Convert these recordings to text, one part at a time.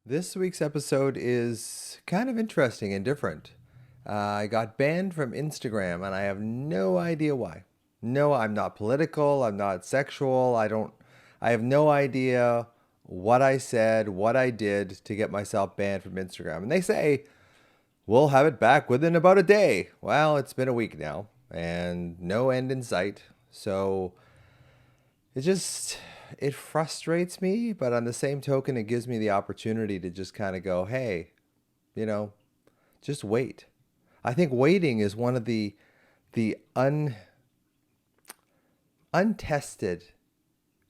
This week's episode is kind of interesting and different. I got banned from Instagram and I have no idea why. No, I'm not political, I'm not sexual, I have no idea what I said, what I did to get myself banned from Instagram. And they say, we'll have it back within about a day. Well, it's been a week now and no end in sight. So it just it frustrates me, but on the same token, it gives me the opportunity to just kind of go, hey, you know, just wait. I think waiting is one of the untested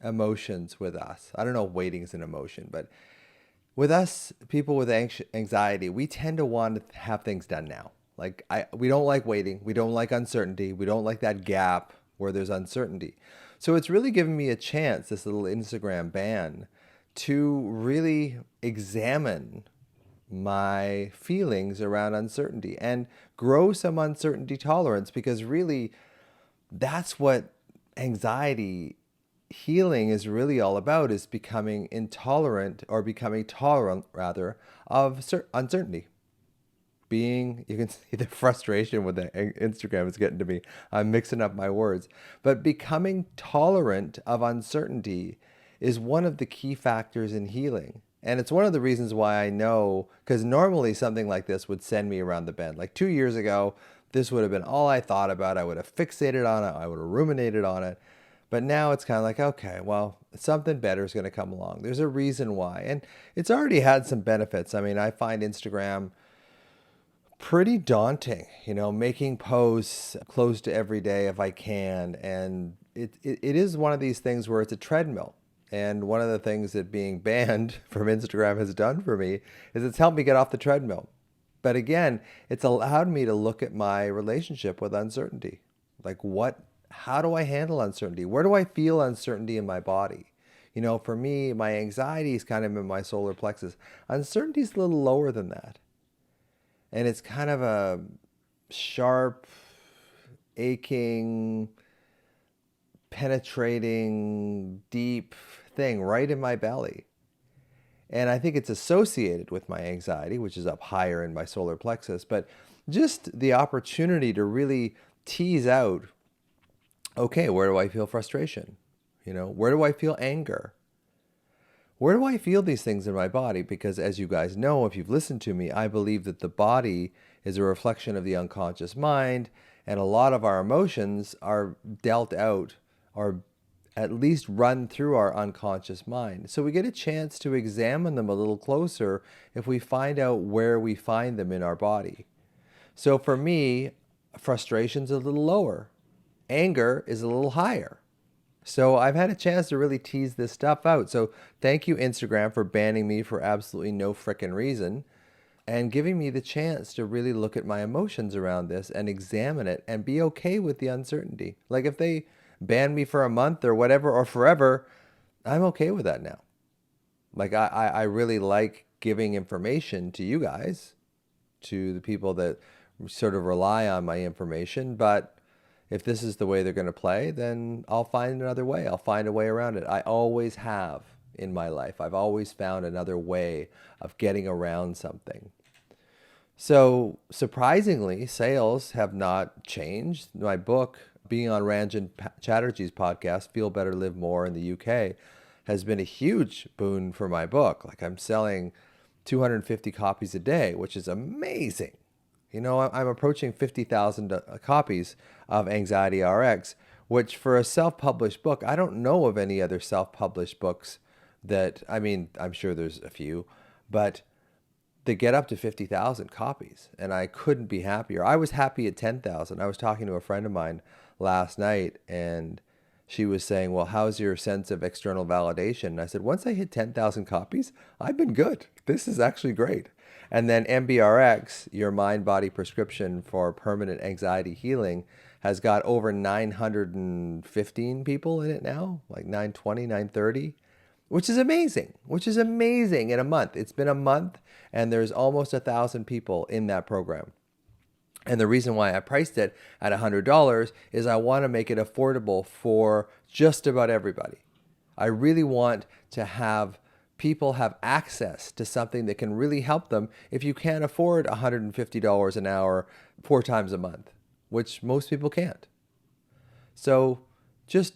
emotions with us. I don't know if waiting is an emotion, but with us, people with anxiety, we tend to want to have things done now. We don't like waiting. We don't like uncertainty. We don't like that gap where there's uncertainty. So it's really given me a chance, this little Instagram ban, to really examine my feelings around uncertainty and grow some uncertainty tolerance, because really that's what anxiety healing is really all about, is becoming intolerant, or becoming tolerant rather, of uncertainty. You can see the frustration with the Instagram is getting to me. I'm mixing up my words. But becoming tolerant of uncertainty is one of the key factors in healing. And it's one of the reasons why I know, because normally something like this would send me around the bend. Like 2 years ago, this would have been all I thought about. I would have fixated on it. I would have ruminated on it. But now it's kind of like, okay, well, something better is going to come along. There's a reason why. And it's already had some benefits. I mean, I find Instagram pretty daunting, making posts close to every day if I can. And it is one of these things where it's a treadmill. And one of the things that being banned from Instagram has done for me is it's helped me get off the treadmill. But again, it's allowed me to look at my relationship with uncertainty. How do I handle uncertainty? Where do I feel uncertainty in my body? For me, my anxiety is kind of in my solar plexus. Uncertainty is a little lower than that. And it's kind of a sharp, aching, penetrating, deep thing right in my belly. And I think it's associated with my anxiety, which is up higher in my solar plexus. But just the opportunity to really tease out, okay, where do I feel frustration? Where do I feel anger? Where do I feel these things in my body? Because as you guys know, if you've listened to me, I believe that the body is a reflection of the unconscious mind, and a lot of our emotions are dealt out, or at least run through our unconscious mind. So we get a chance to examine them a little closer if we find out where we find them in our body. So for me, frustration's a little lower. Anger is a little higher. So I've had a chance to really tease this stuff out. So thank you, Instagram, for banning me for absolutely no frickin' reason, and giving me the chance to really look at my emotions around this and examine it and be okay with the uncertainty. Like if they ban me for a month or whatever, or forever, I'm okay with that now. I really like giving information to you guys, to the people that sort of rely on my information, but if this is the way they're going to play, then I'll find another way. I'll find a way around it. I always have in my life. I've always found another way of getting around something. So surprisingly, sales have not changed. My book, being on Ranjan Chatterjee's podcast, Feel Better, Live More in the UK, has been a huge boon for my book. I'm selling 250 copies a day, which is amazing. I'm approaching 50,000 copies of Anxiety RX, which for a self-published book, I don't know of any other self-published books I'm sure there's a few, but they get up to 50,000 copies, and I couldn't be happier. I was happy at 10,000. I was talking to a friend of mine last night, and she was saying, well, how's your sense of external validation? And I said, once I hit 10,000 copies, I've been good. This is actually great. And then MBRX, your mind-body prescription for permanent anxiety healing, has got over 915 people in it now, like 920, 930, which is amazing in a month. It's been a month, and there's almost 1,000 people in that program. And the reason why I priced it at $100 is I want to make it affordable for just about everybody. I really want to have people have access to something that can really help them if you can't afford $150 an hour 4 times a month, which most people can't. So just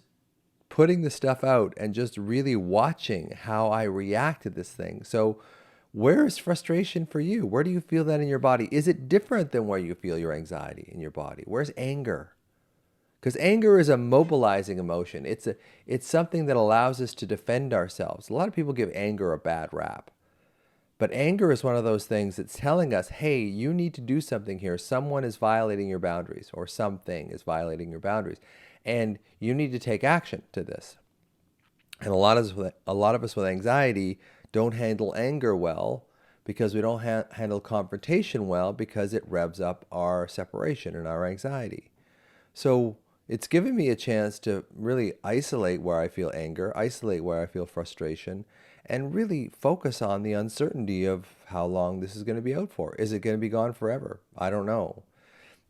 putting the stuff out and just really watching how I react to this thing. So where is frustration for you? Where do you feel that in your body? Is it different than where you feel your anxiety in your body? Where's anger? Because anger is a mobilizing emotion. It's something that allows us to defend ourselves. A lot of people give anger a bad rap. But anger is one of those things that's telling us, hey, you need to do something here. Someone is violating your boundaries, or something is violating your boundaries. And you need to take action to this. And a lot of us with anxiety don't handle anger well because we don't handle confrontation well because it revs up our separation and our anxiety. So it's given me a chance to really isolate where I feel anger, isolate where I feel frustration, and really focus on the uncertainty of how long this is going to be out for. Is it going to be gone forever? I don't know.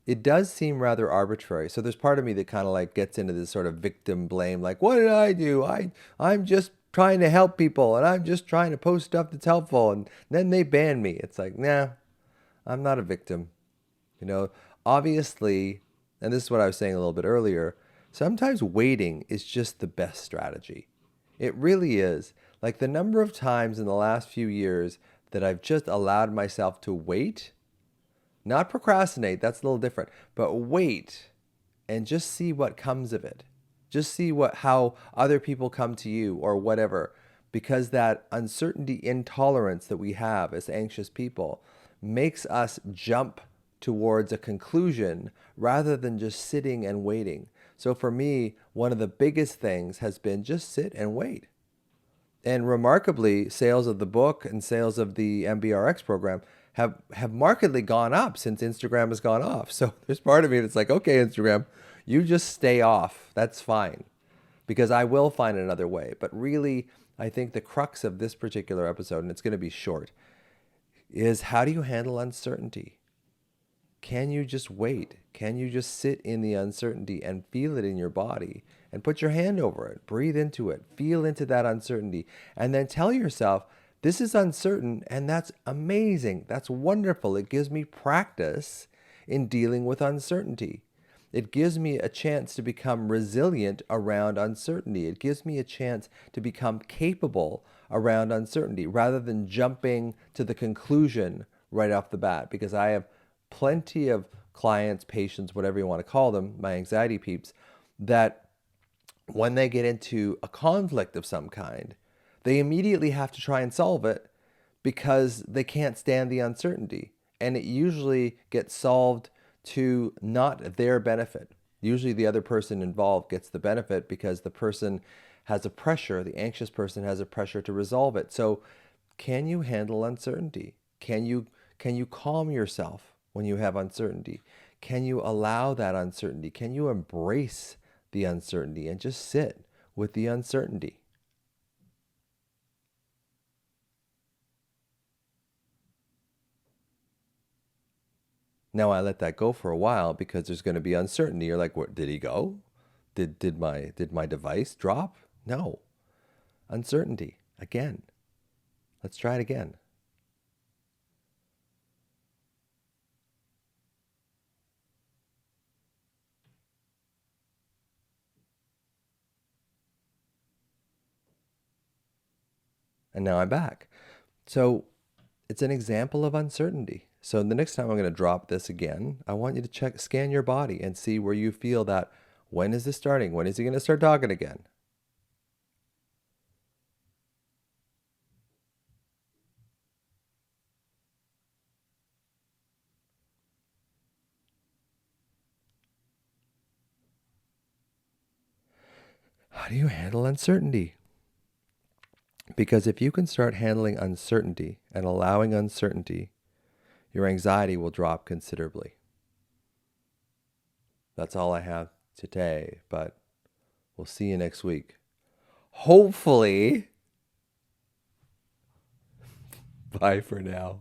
It does seem rather arbitrary. So there's part of me that kind of like gets into this sort of victim blame, like, what did I do? I'm just trying to help people and I'm just trying to post stuff that's helpful and then they ban me. It's like, nah, I'm not a victim. You know, obviously, and this is what I was saying a little bit earlier, sometimes waiting is just the best strategy. It really is. Like the number of times in the last few years that I've just allowed myself to wait, not procrastinate, that's a little different, but wait and just see what comes of it. Just see how other people come to you or whatever, because that uncertainty intolerance that we have as anxious people makes us jump towards a conclusion rather than just sitting and waiting. So for me, one of the biggest things has been just sit and wait. And remarkably, sales of the book and sales of the MBRX program have markedly gone up since Instagram has gone off. So there's part of me that's like, okay, Instagram, you just stay off. That's fine, because I will find another way. But really, I think the crux of this particular episode, and it's going to be short, is how do you handle uncertainty? Can you just wait? Can you just sit in the uncertainty and feel it in your body and put your hand over it, breathe into it, feel into that uncertainty, and then tell yourself, this is uncertain and that's amazing. That's wonderful. It gives me practice in dealing with uncertainty. It gives me a chance to become resilient around uncertainty. It gives me a chance to become capable around uncertainty rather than jumping to the conclusion right off the bat, because I have plenty of clients, patients, whatever you want to call them, my anxiety peeps, that when they get into a conflict of some kind, they immediately have to try and solve it because they can't stand the uncertainty. And it usually gets solved to not their benefit. Usually the other person involved gets the benefit because the person has a pressure, the anxious person has a pressure to resolve it. So can you handle uncertainty? Can you calm yourself when you have uncertainty? Can you allow that uncertainty? Can you embrace the uncertainty and just sit with the uncertainty? Now I let that go for a while because there's going to be uncertainty. You're like, what, did he go? Did my device drop? No. Uncertainty. Again. Let's try it again. And now I'm back. So it's an example of uncertainty. So the next time I'm going to drop this again, I want you to scan your body and see where you feel that, when is this starting? When is he going to start talking again? How do you handle uncertainty? Because if you can start handling uncertainty and allowing uncertainty, your anxiety will drop considerably. That's all I have today, but we'll see you next week. Hopefully. Bye for now.